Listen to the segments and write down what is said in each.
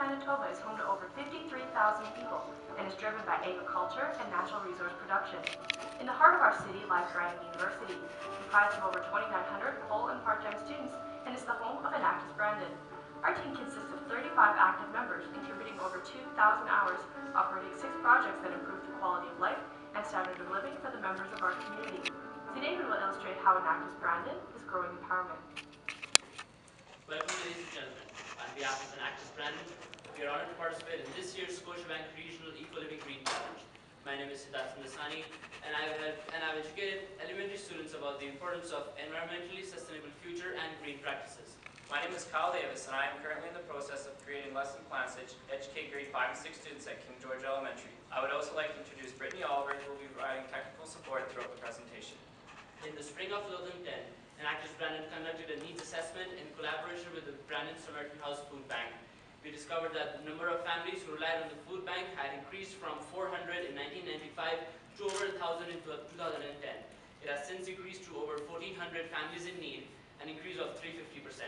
Manitoba is home to over 53,000 people and is driven by agriculture and natural resource production. In the heart of our city lies Brandon University, comprised of over 2,900 full and part-time students, and is the home of Enactus Brandon. Our team consists of 35 active members, contributing over 2,000 hours, operating 6 projects that improve the quality of life and standard of living for the members of our community. Today we will illustrate how Enactus Brandon is growing empowerment. Welcome, ladies and gentlemen. On behalf of Enactus Brandon, we are honored to participate in this year's Scotiabank Regional EcoLiving Green Challenge. My name is Siddharth Sandasani, and I've educated elementary students about the importance of environmentally sustainable future and green practices. My name is Kyle Davis, and I am currently in the process of creating lesson plans to educate grade 5 and 6 students at King George Elementary. I would also like to introduce Brittany Oliver, who will be providing technical support throughout the presentation. In the spring of 2010, Enactus Brandon conducted a needs assessment in collaboration with the Brandon Samaritan House Food Bank. We discovered that the number of families who relied on the food bank had increased from 400 in 1995 to over 1,000 in 2010. It has since increased to over 1,400 families in need, an increase of 350%.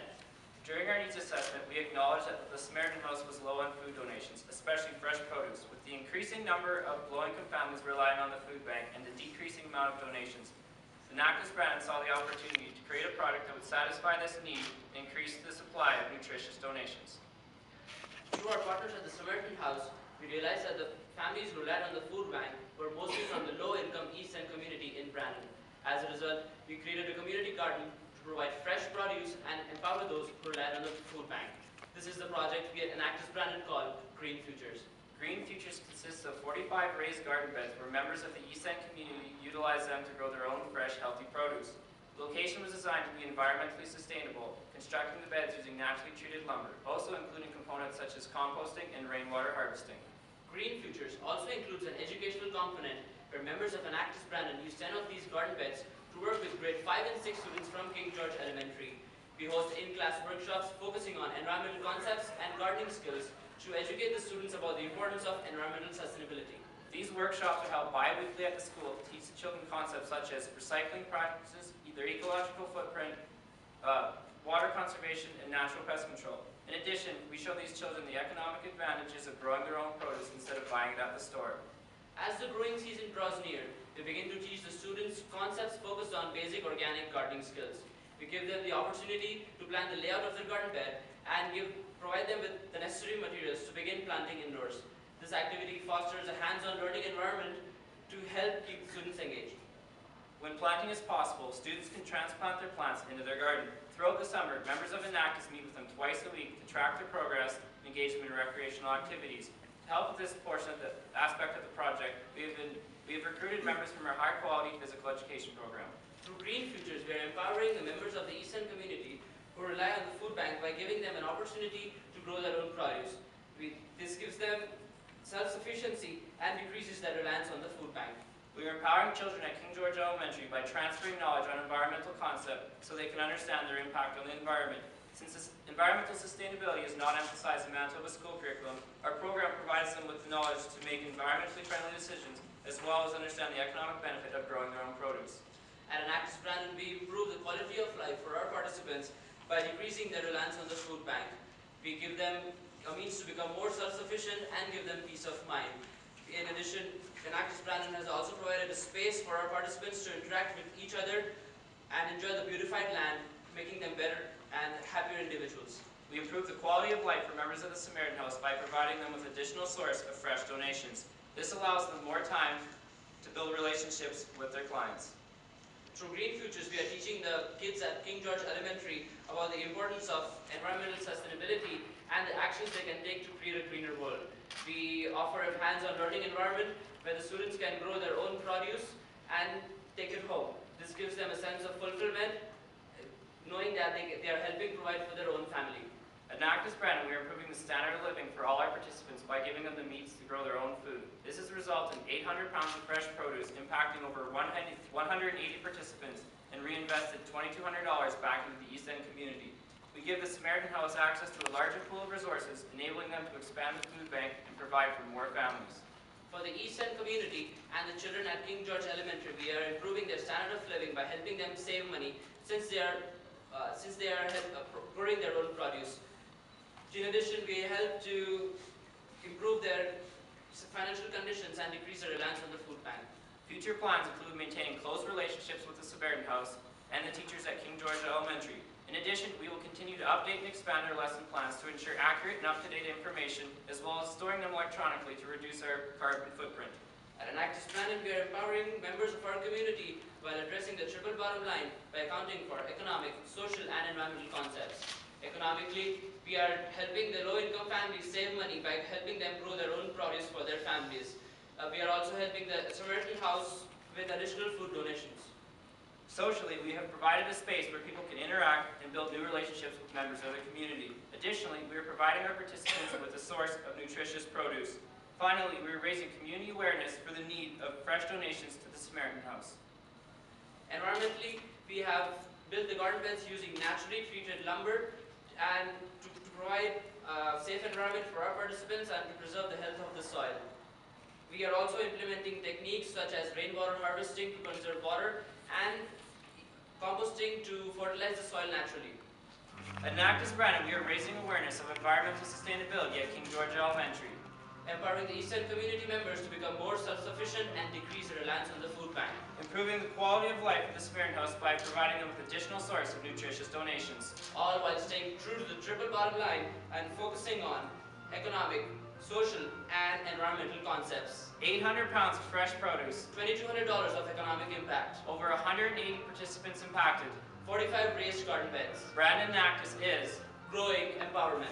During our needs assessment, we acknowledged that the Samaritan House was low on food donations, especially fresh produce. With the increasing number of low-income families relying on the food bank and the decreasing amount of donations, Enactus Brandon saw the opportunity to create a product that would satisfy this need and increase the supply of nutritious donations. Through our partners at the Samaritan House, we realized that the families who relied on the food bank were mostly from the low-income East End community in Brandon. As a result, we created a community garden to provide fresh produce and empower those who relied on the food bank. This is the project we at Enactus Brandon called Green Futures. Green Futures consists of 45 raised garden beds where members of the East End community utilize them to grow their own fresh, healthy produce. The location was designed to be environmentally sustainable, constructing the beds using naturally treated lumber, also including components such as composting and rainwater harvesting. Green Futures also includes an educational component where members of Enactus Brandon use 10 of these garden beds to work with grade 5 and 6 students from King George Elementary. We host in-class workshops focusing on environmental concepts and gardening skills to educate the students about the importance of environmental sustainability. These workshops are held bi-weekly at the school to teach the children concepts such as recycling practices, their ecological footprint, water conservation, and natural pest control. In addition, we show these children the economic advantages of growing their own produce instead of buying it at the store. As the growing season draws near, we begin to teach the students concepts focused on basic organic gardening skills. We give them the opportunity to plan the layout of their garden bed and provide them with the necessary materials to begin planting indoors. This activity fosters a hands-on learning environment to help keep students engaged. When planting is possible, students can transplant their plants into their garden. Throughout the summer, members of Enactus meet with them twice a week to track their progress and engage them in recreational activities. To help with this portion of the aspect of the project, we have recruited members from our high-quality physical education program. Through Green Futures, we are empowering the members of the East End community who rely on the food bank by giving them an opportunity to grow their own produce. This gives them self-sufficiency and decreases their reliance on the food bank. We are empowering children at King George Elementary by transferring knowledge on environmental concepts so they can understand their impact on the environment. Since environmental sustainability is not emphasized in Manitoba school curriculum, our program provides them with the knowledge to make environmentally friendly decisions, as well as understand the economic benefit of growing their own produce. At Enactus Brandon, we improve the quality of life for our participants by decreasing their reliance on the food bank. We give them a means to become more self-sufficient and give them peace of mind. In addition, Enactus Brandon has also provided a space for our participants to interact with each other and enjoy the beautified land, making them better and happier individuals. We improve the quality of life for members of the Samaritan House by providing them with additional source of fresh donations. This allows them more time to build relationships with their clients. Through Green Futures, we are teaching the kids at King George Elementary about the importance of environmental sustainability and the actions they can take to create a greener world. We offer a hands-on learning environment where the students can grow their own produce and take it home. This gives them a sense of fulfillment, knowing that they are helping provide for their own family. At Enactus Brandon, we are improving the standard of living for all our participants by giving them the means to grow their own food. This has resulted in 800 pounds of fresh produce, impacting over 180 participants, and reinvested $2,200 back into the East End community. We give the Samaritan House access to a larger pool of resources, enabling them to expand the food bank and provide for more families. For the East End community and the children at King George Elementary, we are improving their standard of living by helping them save money since they are growing their own produce. In addition, we help to improve their financial conditions and decrease their reliance on the food bank. Future plans include maintaining close relationships with the Samaritan House and the teachers at King George Elementary. In addition, we will continue to update and expand our lesson plans to ensure accurate and up-to-date information, as well as storing them electronically to reduce our carbon footprint. At an active Brandon, we are empowering members of our community while addressing the triple bottom line by accounting for economic, social, and environmental concepts. Economically, we are helping the low-income families save money by helping them grow their own produce for their families. We are also helping the Samaritan House with additional food donations. Socially, we have provided a space where people can interact and build new relationships with members of the community. Additionally, we are providing our participants with a source of nutritious produce. Finally, we are raising community awareness for the need of fresh donations to the Samaritan House. Environmentally, we have built the garden beds using naturally treated lumber and to provide a safe environment for our participants and to preserve the health of the soil. We are also implementing techniques such as rainwater harvesting to conserve water and composting to fertilize the soil naturally. At Nactus Brandon, we are raising awareness of environmental sustainability at King George Elementary, empowering the Eastern community members to become more self-sufficient and decrease their reliance on the food bank. improving the quality of life of the Samaritan House by providing them with additional source of nutritious donations. All while staying true to the triple bottom line and focusing on economic, social, and environmental concepts. 800 pounds of fresh produce, $2,200 of economic impact, over 180 participants impacted. 45 raised garden beds, Brandon Nactus is growing empowerment.